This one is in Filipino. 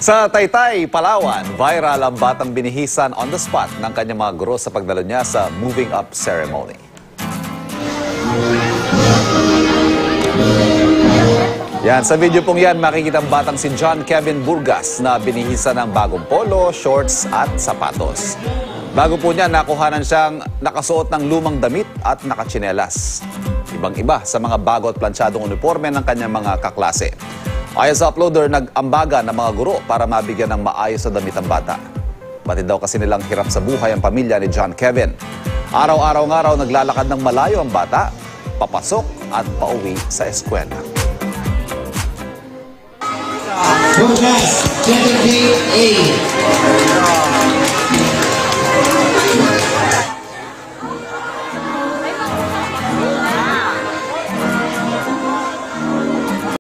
Sa Taytay, Palawan, viral ang batang binihisan on the spot ng kanyang mga guro sa pagdalo niya sa moving up ceremony. Yan, sa video pong yan, makikita ang batang si John Kevin Burgas na binihisan ng bagong polo, shorts at sapatos. Bago po niya, nakuhanan siyang nakasuot ng lumang damit at nakatsinelas. Ibang-iba sa mga bago at plansyadong uniforme ng kanyang mga kaklase. Ayon sa uploader, nag-ambaga ng mga guro para mabigyan ng maayos na damit ang bata. Batid daw kasi nilang hirap sa buhay ang pamilya ni John Kevin. Araw-araw naglalakad ng malayo ang bata, papasok at pauwi sa eskwela. Burgas, 78A.